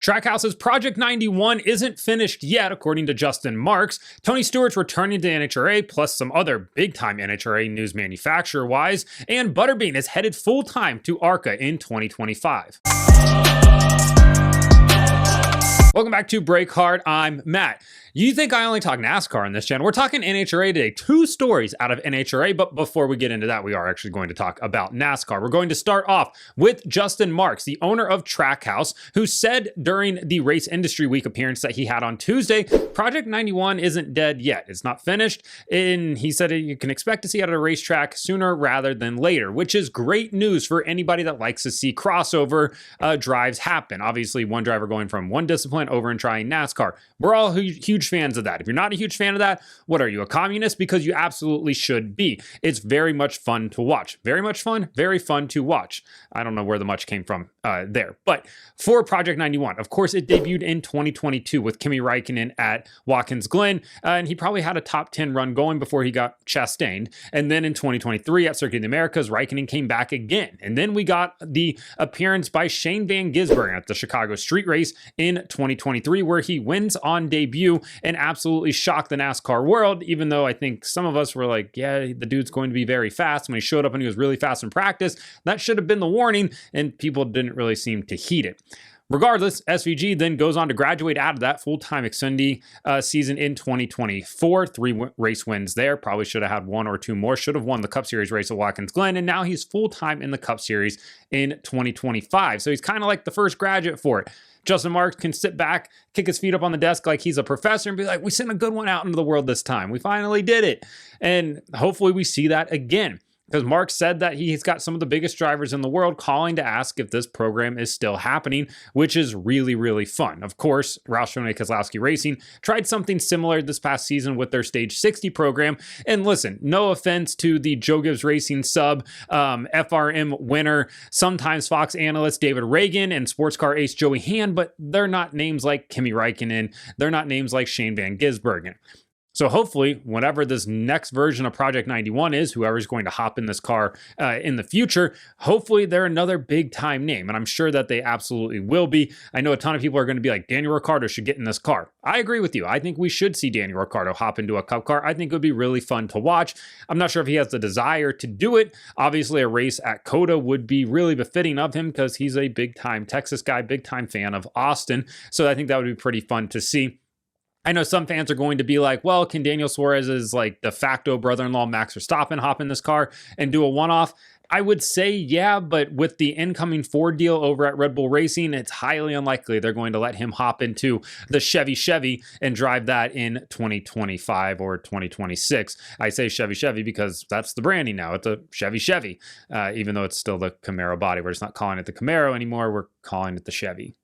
Trackhouse's Project 91 isn't finished yet, according to Justin Marks. Tony Stewart's returning to NHRA, plus some other big-time NHRA news manufacturer-wise, and Butterbean is headed full-time to ARCA in 2025. Welcome back to Break Hard. I'm Matt. You think I only talk NASCAR on this channel? We're talking NHRA today. 2 stories out of NHRA, but before we get into that, we are actually going to talk about NASCAR. We're going to start off with Justin Marks, the owner of Trackhouse, who said during the Race Industry Week appearance that he had on Tuesday, Project 91 isn't dead yet. It's not finished, and he said you can expect to see it at a racetrack sooner rather than later, which is great news for anybody that likes to see crossover drives happen. Obviously, one driver going from one discipline over and trying NASCAR. We're all huge fans of that. If you're not a huge fan of that, what are you, a communist? Because you absolutely should be. It's very much fun to watch. Very much fun, very fun to watch. I don't know where the much came from there. But for Project 91, of course, it debuted in 2022 with Kimi Räikkönen at Watkins Glen, and he probably had a top 10 run going before he got chastained. And then in 2023 at Circuit of the Americas, Räikkönen came back again. And then we got the appearance by Shane Van Gisbergen at the Chicago Street Race in 2023, where he wins on debut and absolutely shocked the NASCAR world, even though I think some of us were like, yeah, the dude's going to be very fast. When he showed up and he was really fast in practice, that should have been the warning, and people didn't really seem to heed it. Regardless, SVG then goes on to graduate out of that full-time Xfinity season in 2024. 3 race wins there. Probably should have had 1 or 2 more. Should have won the Cup Series race at Watkins Glen, and now he's full-time in the Cup Series in 2025. So he's kind of like the first graduate for it. Justin Marks can sit back, kick his feet up on the desk like he's a professor and be like, we sent a good one out into the world this time. We finally did it. And hopefully we see that again. Because Mark said that he's got some of the biggest drivers in the world calling to ask if this program is still happening, which is really, really fun. Of course, Roush Fenway Keselowski Racing tried something similar this past season with their Stage 60 program. And listen, no offense to the Joe Gibbs Racing sub, FRM winner, sometimes Fox analyst David Reagan, and sports car ace Joey Hand, but they're not names like Kimi Räikkönen. They're not names like Shane Van Gisbergen. So hopefully, whatever this next version of Project 91 is, whoever's going to hop in this car in the future, hopefully they're another big time name. And I'm sure that they absolutely will be. I know a ton of people are going to be like, Daniel Ricciardo should get in this car. I agree with you. I think we should see Daniel Ricciardo hop into a Cup car. I think it would be really fun to watch. I'm not sure if he has the desire to do it. Obviously, a race at COTA would be really befitting of him because he's a big time Texas guy, big time fan of Austin. So I think that would be pretty fun to see. I know some fans are going to be like, well, can Daniel Suarez's like de facto brother-in-law Max Verstappen hop in this car and do a one-off? I would say, yeah, but with the incoming Ford deal over at Red Bull Racing, it's highly unlikely they're going to let him hop into the Chevy and drive that in 2025 or 2026. I say Chevy because that's the branding now. It's a Chevy, even though it's still the Camaro body. We're just not calling it the Camaro anymore. We're calling it the Chevy.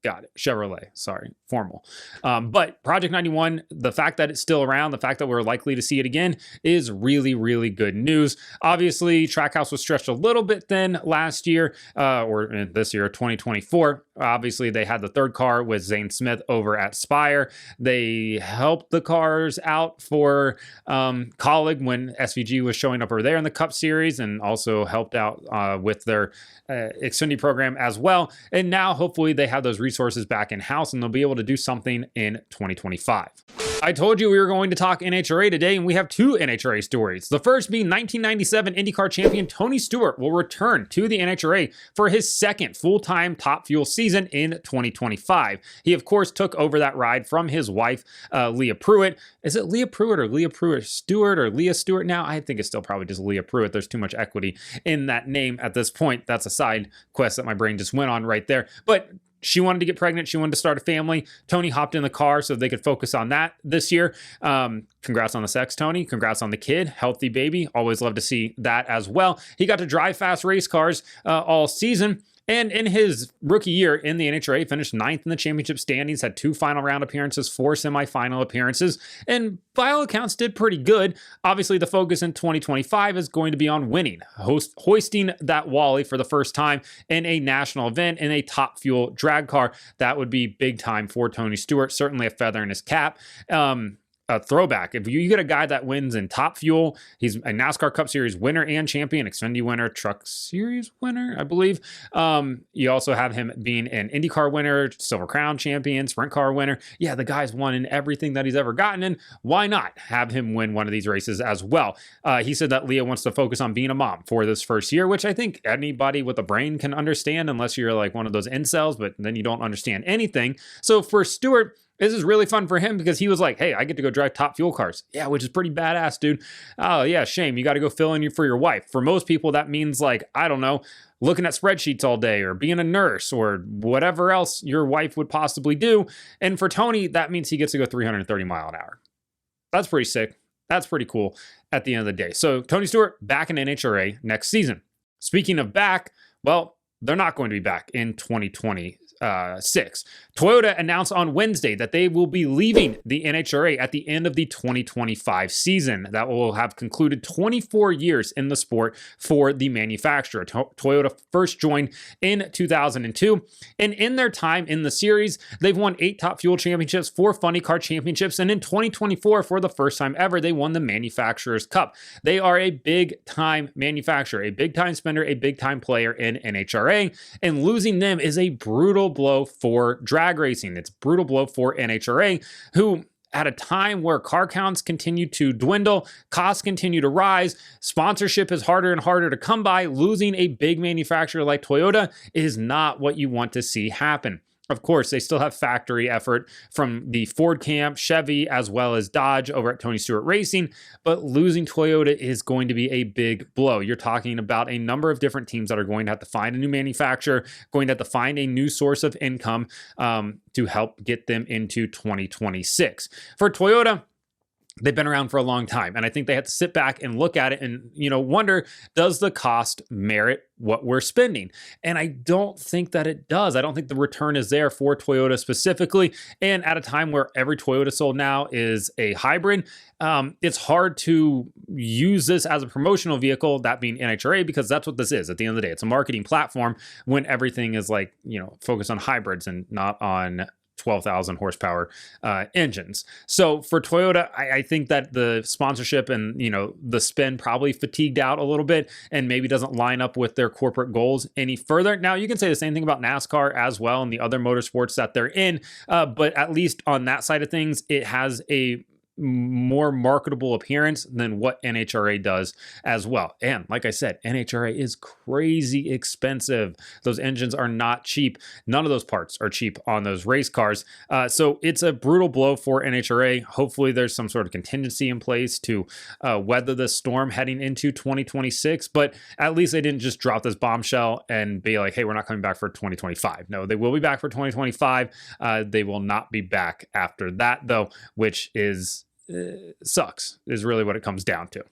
Got it. Chevrolet. Sorry. Formal. But Project 91, the fact that it's still around, the fact that we're likely to see it again is really, really good news. Obviously, Trackhouse was stretched a little bit thin last year, or this year, 2024. Obviously, they had the third car with Zane Smith over at Spire. They helped the cars out for Colleague when SVG was showing up over there in the Cup Series, and also helped out with their Xfinity program as well. And now, hopefully, they have those resources back in-house and they'll be able to do something in 2025. I told you we were going to talk NHRA today, and we have 2 NHRA stories. The first being 1997 IndyCar champion Tony Stewart will return to the NHRA for his second full-time Top Fuel season in 2025. He, of course, took over that ride from his wife, Leah Pruitt. Is it Leah Pruitt or Leah Pruitt Stewart or Leah Stewart now? I think it's still probably just Leah Pruitt. There's too much equity in that name at this point. That's a side quest that my brain just went on right there. But she wanted to get pregnant. She wanted to start a family. Tony hopped in the car so they could focus on that this year. Congrats on the sex, Tony. Congrats on the kid. Healthy baby. Always love to see that as well. He got to drive fast race cars all season. And in his rookie year in the NHRA, finished 9th in the championship standings, had 2 final round appearances, 4 semifinal appearances, and by all accounts did pretty good. Obviously, the focus in 2025 is going to be on winning, hoisting that Wally for the first time in a national event in a Top Fuel drag car. That would be big time for Tony Stewart, certainly a feather in his cap. a throwback. If you get a guy that wins in Top Fuel, he's a NASCAR Cup Series winner and champion, Xfinity winner, Truck Series winner, I believe. You also have him being an IndyCar winner, Silver Crown champion, Sprint Car winner. Yeah, the guy's won in everything that he's ever gotten in. Why not have him win one of these races as well? He said that Leah wants to focus on being a mom for this first year, which I think anybody with a brain can understand, unless you're like one of those incels, but then you don't understand anything. So for Stewart, this is really fun for him because he was like, hey, I get to go drive Top Fuel cars. Yeah, which is pretty badass, dude. Oh, yeah, shame. You got to go fill in for your wife. For most people, that means like, I don't know, looking at spreadsheets all day or being a nurse or whatever else your wife would possibly do. And for Tony, that means he gets to go 330 mile an hour. That's pretty sick. That's pretty cool at the end of the day. So Tony Stewart back in NHRA next season. Speaking of back, well, they're not going to be back in 2026. Toyota announced on Wednesday that they will be leaving the NHRA at the end of the 2025 season. That will have concluded 24 years in the sport for the manufacturer. Toyota first joined in 2002, and in their time in the series, they've won 8 Top Fuel championships, 4 Funny Car championships, and in 2024, for the first time ever, they won the Manufacturers Cup. They are a big-time manufacturer, a big-time spender, a big-time player in NHRA, and losing them is a brutal blow for drag racing. It's a brutal blow for NHRA, who at a time where car counts continue to dwindle, costs continue to rise, sponsorship is harder and harder to come by, losing a big manufacturer like Toyota is not what you want to see happen. Of course, they still have factory effort from the Ford camp, Chevy, as well as Dodge over at Tony Stewart Racing, but losing Toyota is going to be a big blow. You're talking about a number of different teams that are going to have to find a new manufacturer, going to have to find a new source of income to help get them into 2026. For Toyota, they've been around for a long time, and I think they have to sit back and look at it and, wonder, does the cost merit what we're spending? And I don't think that it does. I don't think the return is there for Toyota specifically. And at a time where every Toyota sold now is a hybrid, it's hard to use this as a promotional vehicle, that being NHRA, because that's what this is. At the end of the day, it's a marketing platform when everything is like, focused on hybrids and not on 12,000 horsepower engines. So for Toyota, I think that the sponsorship and the spend probably fatigued out a little bit and maybe doesn't line up with their corporate goals any further. Now you can say the same thing about NASCAR as well and the other motorsports that they're in, but at least on that side of things, it has a more marketable appearance than what NHRA does as well. And like I said, NHRA is crazy expensive. Those engines are not cheap. None of those parts are cheap on those race cars. So it's a brutal blow for NHRA. Hopefully there's some sort of contingency in place to weather the storm heading into 2026, but at least they didn't just drop this bombshell and be like, hey, we're not coming back for 2025. No, they will be back for 2025. They will not be back after that though, which is sucks, is really what it comes down to.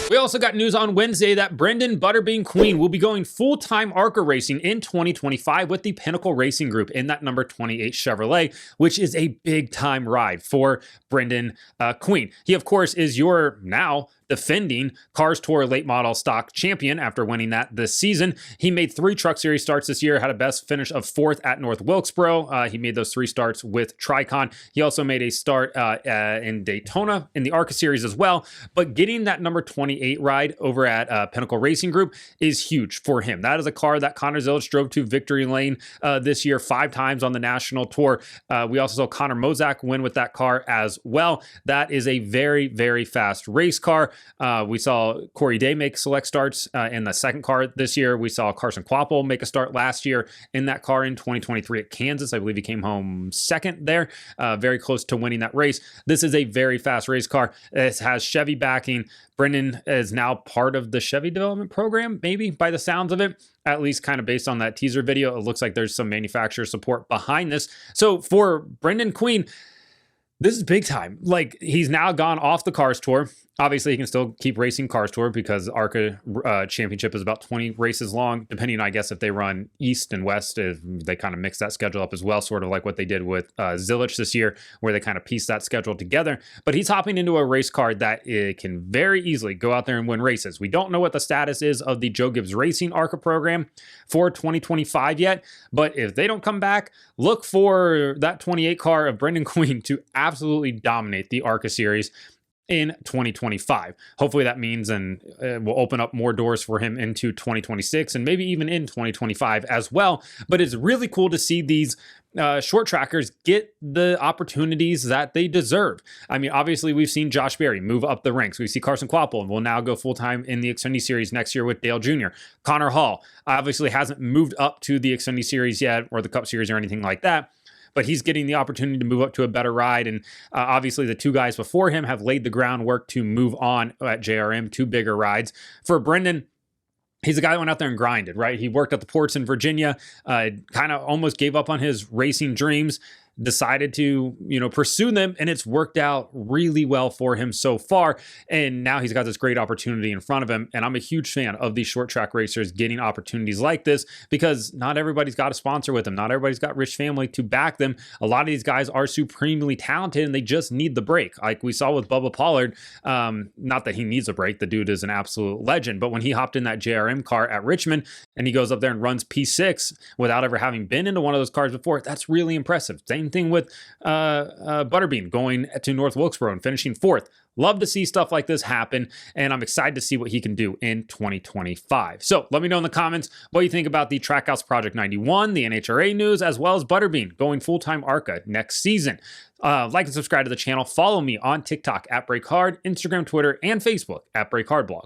We also got news on Wednesday that Brenden Butterbean Queen will be going full-time ARCA racing in 2025 with the Pinnacle Racing Group in that number 28 Chevrolet, which is a big-time ride for Brenden Queen. He, of course, is your now defending Cars Tour late model stock champion after winning that this season. He made 3 Truck Series starts this year, had a best finish of 4th at North Wilkesboro. He made those 3 starts with Tricon. He also made a start in Daytona in the ARCA Series as well. But getting that number 28 ride over at Pinnacle Racing Group is huge for him. That is a car that Connor Zilic drove to victory lane this year 5 times on the national tour. We also saw Connor Mozak win with that car as well. That is a very, very fast race car. We saw Corey Day make select starts in the second car this year. We saw Carson Kvapil make a start last year in that car in 2023 at Kansas. I believe he came home second there, very close to winning that race. This is a very fast race car. It has Chevy backing. Brenden is now part of the Chevy development program, maybe by the sounds of it, at least kind of based on that teaser video. It looks like there's some manufacturer support behind this. So for Brenden Queen, this is big time. Like, he's now gone off the Cars Tour. Obviously, he can still keep racing Cars Tour because ARCA championship is about 20 races long, depending, I guess, if they run East and West, if they kind of mix that schedule up as well, sort of like what they did with Zilich this year, where they kind of piece that schedule together. But he's hopping into a race car that it can very easily go out there and win races. We don't know what the status is of the Joe Gibbs Racing ARCA program for 2025 yet, but if they don't come back, look for that 28 car of Brenden Queen to absolutely dominate the ARCA series in 2025. Hopefully that means and will open up more doors for him into 2026 and maybe even in 2025 as well. But it's really cool to see these short trackers get the opportunities that they deserve. I mean, obviously we've seen Josh Berry move up the ranks. We see Carson Kvapil will now go full-time in the Xfinity Series next year with Dale Jr. Connor Hall obviously hasn't moved up to the Xfinity Series yet, or the Cup Series or anything like that, but he's getting the opportunity to move up to a better ride. And obviously the two guys before him have laid the groundwork to move on at JRM to bigger rides. For Brenden, he's a guy that went out there and grinded, right? He worked at the ports in Virginia, kind of almost gave up on his racing dreams, decided to, pursue them, and it's worked out really well for him so far. And now he's got this great opportunity in front of him. And I'm a huge fan of these short track racers getting opportunities like this, because not everybody's got a sponsor with them. Not everybody's got rich family to back them. A lot of these guys are supremely talented and they just need the break. Like we saw with Bubba Pollard, not that he needs a break. The dude is an absolute legend, but when he hopped in that JRM car at Richmond and he goes up there and runs P6 without ever having been into one of those cars before, that's really impressive. Same thing with Butterbean going to North Wilkesboro and finishing 4th. Love to see stuff like this happen, and I'm excited to see what he can do in 2025. So let me know in the comments what you think about the Trackhouse Project 91, the NHRA news, as well as Butterbean going full-time ARCA next season. Like and subscribe to the channel. Follow me on TikTok at BreakHard, Instagram, Twitter, and Facebook at BreakHardBlog.